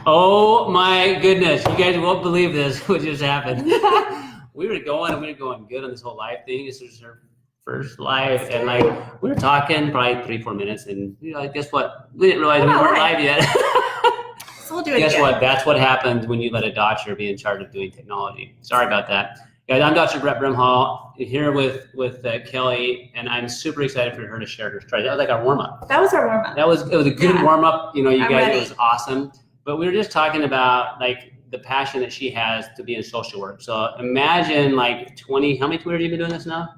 Oh my goodness, you guys won't believe this, what just happened. We were going good on this whole live thing. This was her first live, and like we were talking probably 3-4 minutes, and guess what? We didn't realize we weren't live yet. So we'll do it Guess again. what? That's what happens when you let a doctor be in charge of doing technology. Sorry about that. Guys, I'm Dr. Brett Brimhall here with Kelly, and I'm super excited for her to share her story. That was like our warm-up. That was our warm-up. It was a good warm-up. You guys, ready. It was awesome. But we were just talking about like the passion that she has to be in social work. So imagine like 20, how many years have you been doing this now?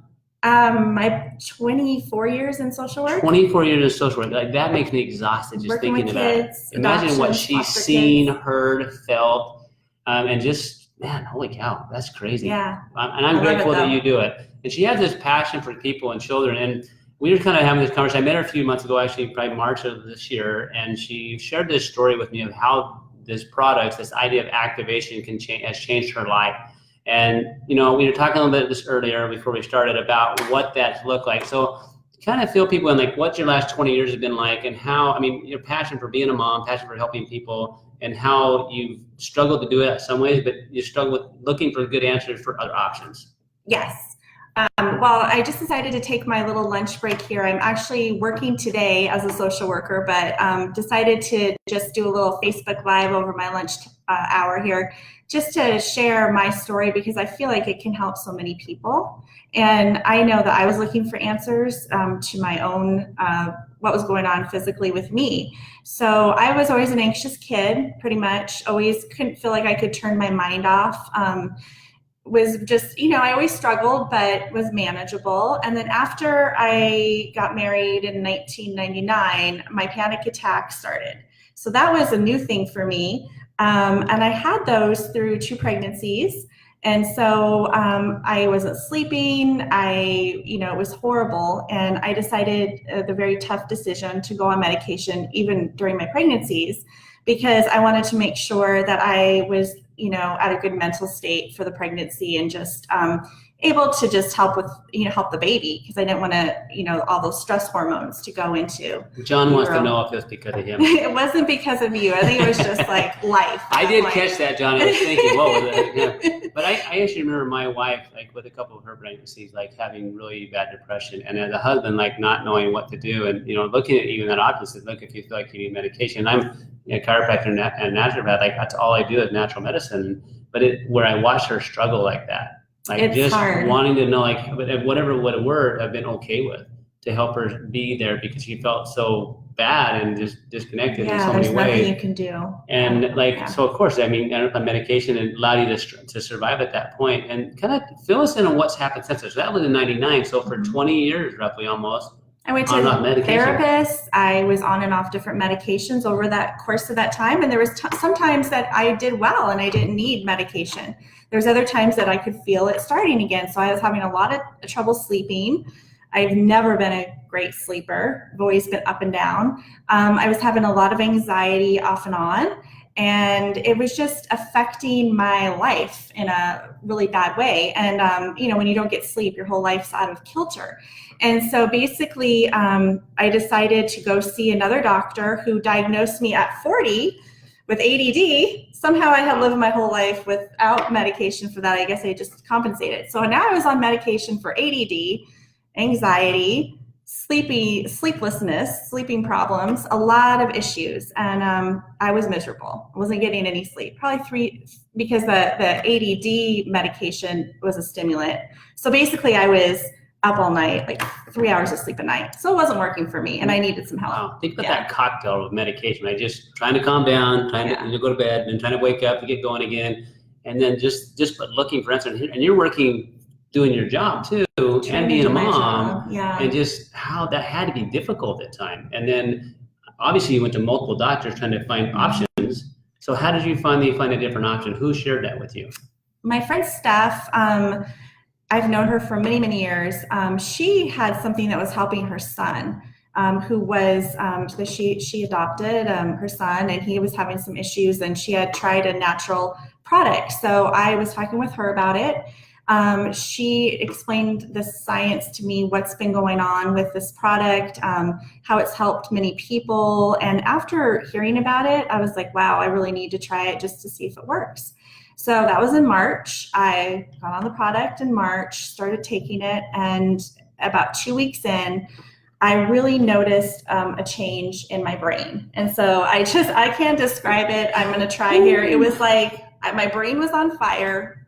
My 24 years in social work. 24 years in social work. Like that makes me exhausted just Working thinking with about kids, it. Imagine what adoptions, she's foster seen, kids. heard, felt, and just, man, holy cow, that's crazy. Yeah. And I'm grateful that you do it. And she has this passion for people and children. And we were kind of having this conversation. I met her a few months ago, actually, probably March of this year, and she shared this story with me of how this product, this idea of activation has changed her life. And, we were talking a little bit of this earlier before we started about what that looked like. So kind of fill people in, like what your last 20 years have been like, and how, your passion for being a mom, passion for helping people, and how you've struggled to do it in some ways, but you struggle with looking for good answers for other options. Yes. Well, I just decided to take my little lunch break here. I'm actually working today as a social worker, but decided to just do a little Facebook Live over my lunch hour here, just to share my story, because I feel like it can help so many people. And I know that I was looking for answers to my own, what was going on physically with me. So I was always an anxious kid, pretty much, always couldn't feel like I could turn my mind off. Was just, I always struggled, but was manageable. And then after I got married in 1999, my panic attack started. So that was a new thing for me. And I had those through 2 pregnancies. And so I wasn't sleeping. It was horrible. And I decided the very tough decision to go on medication, even during my pregnancies, because I wanted to make sure that I was at a good mental state for the pregnancy, and just able to just help with, help the baby, because I didn't want to, all those stress hormones to go into. John wants to know if it's because of him. It wasn't because of you. I think it was just like life. I did catch that, John. I was thinking, whoa. Yeah. But I actually remember my wife, like with a couple of her pregnancies, like having really bad depression, and then the husband, like not knowing what to do, and looking at you in that option, said, look, if you feel like you need medication. I'm a chiropractor and naturopath, like that's all I do is natural medicine. But where I watched her struggle like that, like it's just hard. Wanting to know, like whatever would have word I've been okay with to help her be there, because she felt so bad and just disconnected in so many ways. Yeah, there's nothing you can do. And so of course, a medication allowed you to survive at that point. And kind of fill us in on what's happened since. So that was in 99. So for 20 years, roughly almost. I went to therapists. I was on and off different medications over that course of that time. And there was sometimes that I did well and I didn't need medication. There's other times that I could feel it starting again. So I was having a lot of trouble sleeping. I've never been a great sleeper. I've always been up and down. I was having a lot of anxiety off and on. And it was just affecting my life in a really bad way. And, when you don't get sleep, your whole life's out of kilter. And so basically, I decided to go see another doctor who diagnosed me at 40 with ADD. Somehow I had lived my whole life without medication for that. I guess I just compensated. So now I was on medication for ADD, anxiety, sleeplessness, sleeping problems, a lot of issues. And I was miserable. I wasn't getting any sleep, probably 3, because the ADD medication was a stimulant. So basically I was up all night, like 3 hours of sleep a night. So it wasn't working for me, and I needed some help. Wow. Think about that cocktail of medication, right? Just trying to calm down, trying to go to bed, and trying to wake up to get going again. And then just looking for answers. And you're working, doing your job too, and being a mom. And just how that had to be difficult at times. And then obviously you went to multiple doctors trying to find options. So how did you finally find a different option? Who shared that with you? My friend Steph, I've known her for many, many years. She had something that was helping her son, who was, she adopted her son, and he was having some issues, and she had tried a natural product. So I was talking with her about it. She explained the science to me, what's been going on with this product, how it's helped many people. And after hearing about it, I was like, wow, I really need to try it just to see if it works. So that was in March. I got on the product in March, started taking it, and about 2 weeks in, I really noticed a change in my brain. And so I can't describe it. I'm going to try here. It was like my brain was on fire,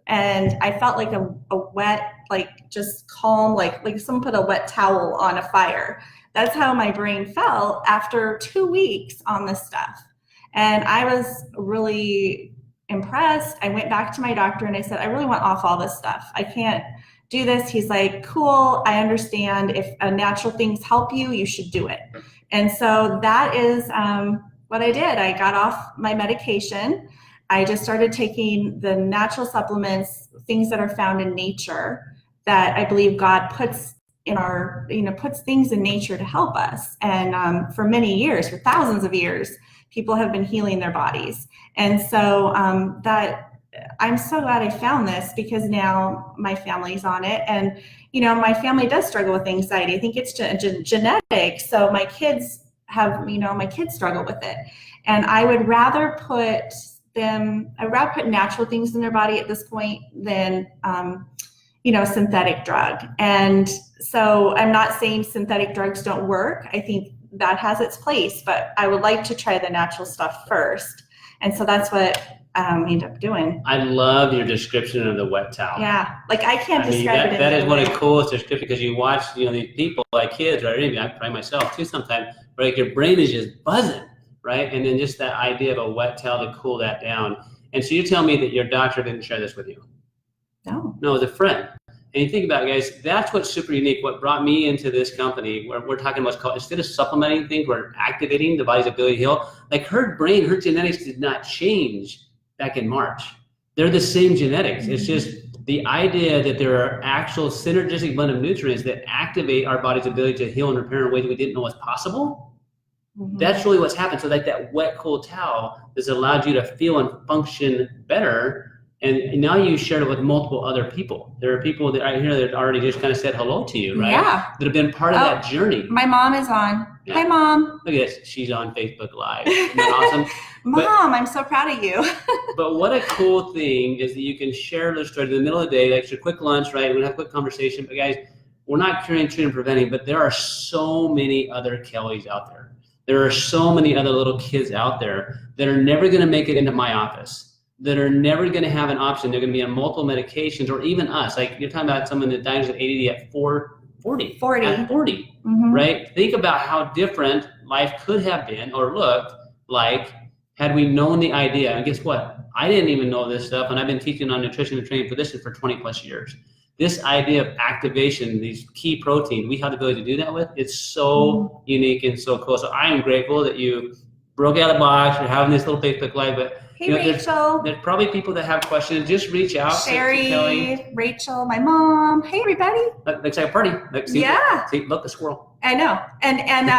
and I felt like a wet, like just calm, like someone put a wet towel on a fire. That's how my brain felt after 2 weeks on this stuff. And I was really impressed. I went back to my doctor and I said, I really want off all this stuff. I can't do this. He's like, cool, I understand. If natural things help you, you should do it. And so that is what I did. I got off my medication. I just started taking the natural supplements, things that are found in nature that I believe God puts in our, puts things in nature to help us. And for many years, for thousands of years, people have been healing their bodies. And so that I'm so glad I found this, because now my family's on it. And, my family does struggle with anxiety. I think it's genetic. So my kids have, my kids struggle with it. And I would rather put natural things in their body at this point than, synthetic drug. And so I'm not saying synthetic drugs don't work. I think that has its place, but I would like to try the natural stuff first. And so that's what we end up doing. I love your description of the wet towel. Yeah, like I can't describe it. That is one of the coolest descriptions, because you watch, these people, like kids, right? Even I probably myself too sometimes, where like your brain is just buzzing, right? And then just that idea of a wet towel to cool that down. And so you tell me that your doctor didn't share this with you? No. No, it was a friend. And you think about it, guys, that's what's super unique. What brought me into this company, where we're talking about, instead of supplementing things, we're activating the body's ability to heal. Like her brain, her genetics did not change back in March. They're the same genetics. It's just the idea that there are actual synergistic blend of nutrients that activate our body's ability to heal and repair in ways we didn't know was possible. Mm-hmm. That's really what's happened. So like that wet, cool towel has allowed you to feel and function better. And now you shared it with multiple other people. There are people that right here that already just kind of said hello to you, right? Yeah. That have been part of that journey. My mom is on. Yeah. Hi, Mom. Look at this. She's on Facebook Live. Isn't that awesome? Mom, I'm so proud of you. But what a cool thing is that you can share those stories in the middle of the day, like your quick lunch, right? We're going to have a quick conversation. But guys, we're not curing, treating, preventing, but there are so many other Kellys out there. There are so many other little kids out there that are never going to make it into my office, that are never going to have an option. They're going to be on multiple medications, or even us. Like you're talking about someone that dies with ADD at 40, mm-hmm. Right? Think about how different life could have been or looked like had we known the idea. And guess what? I didn't even know this stuff, and I've been teaching on nutrition and training for 20 plus years. This idea of activation, these key proteins, we have the ability to do that with. It's so unique and so cool. So I am grateful that you broke out of the box. You're having this little Facebook Live, but hey, Rachel. There's probably people that have questions. Just reach out. Sherry, to Rachel, my mom. Hey, everybody. Looks like a party. Look, the squirrel. I know. And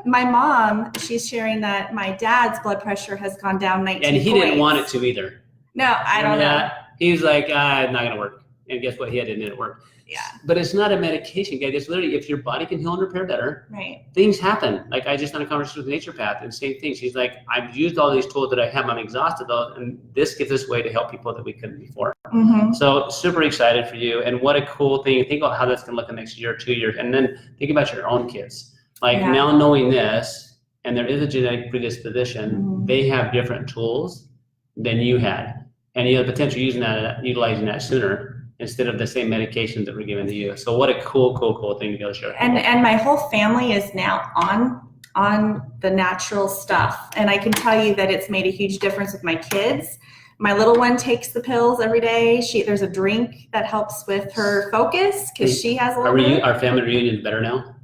my mom, she's sharing that my dad's blood pressure has gone down 19 And he points. didn't want it to either. No, I don't know. He was like, it's not going to work. And guess what? He had it, and it worked. Yeah. But it's not a medication, guys. It's literally, if your body can heal and repair better, right, things happen. Like I just had a conversation with Naturopath, and same thing. She's like, I've used all these tools that I have. I'm exhausted those, and this gives us a way to help people that we couldn't before. Mm-hmm. So super excited for you, and what a cool thing. Think about how that's going to look the next year, 2 years, and then think about your own kids. Like now knowing this, and there is a genetic predisposition, they have different tools than you had, and you have the potential utilizing that sooner, instead of the same medications that were given to you. So what a cool thing to be able to share. And my whole family is now on the natural stuff. And I can tell you that it's made a huge difference with my kids. My little one takes the pills every day. There's a drink that helps with her focus because she has a little Our family reunion is better now?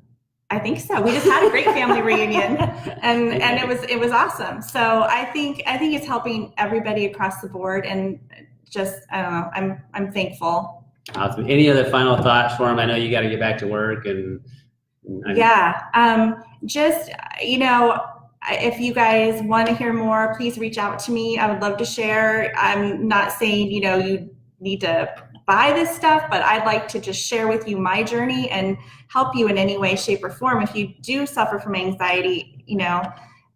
I think so. We just had a great family reunion, and it was awesome. So I think it's helping everybody across the board, and just, I don't know, I'm thankful. Awesome. Any other final thoughts for him? I know you got to get back to work just, if you guys want to hear more, please reach out to me. I would love to share. I'm not saying, you need to buy this stuff, but I'd like to just share with you my journey and help you in any way, shape, or form. If you do suffer from anxiety, you know,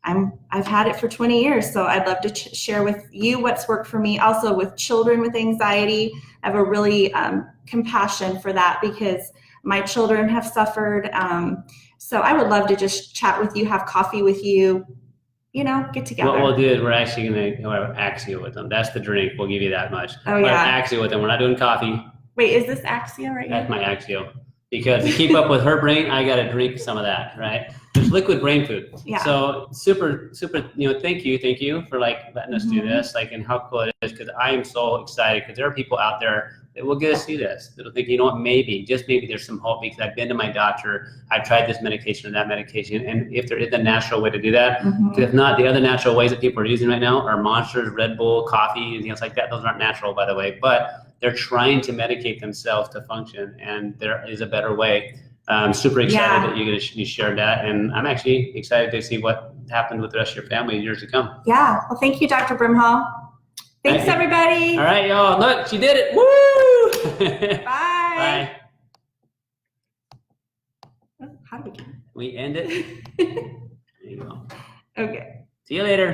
I've had it for 20 years, so I'd love to share with you what's worked for me. Also with children with anxiety, I have a really compassion for that because my children have suffered. So I would love to just chat with you, have coffee with you, you know, get together. What we'll do is we're actually going to go Axio with them. That's the drink. We'll give you that much. Oh, yeah. Axio with them. We're not doing coffee. Wait, is this Axio right here? That's my Axio. Because to keep up with her brain, I got to drink some of that, right? It's liquid brain food. Yeah. So super, you know, thank you for like letting us do this, like, and how cool it is, because I am so excited because there are people out there that will get to see this. That'll think, you know what, maybe, just maybe there's some hope because I've been to my doctor, I've tried this medication or that medication, and if there is a natural way to do that, because if not, the other natural ways that people are using right now are Monsters, Red Bull, coffee, and things like that. Those aren't natural, by the way, but they're trying to medicate themselves to function, and there is a better way. I'm super excited that you shared that, and I'm actually excited to see what happened with the rest of your family in years to come. Yeah, well, thank you, Dr. Brimhall. Thanks, everybody. All right, y'all. Look, she did it. Woo! Bye. Bye. How do we do it? We end it. There you go. Okay. See you later.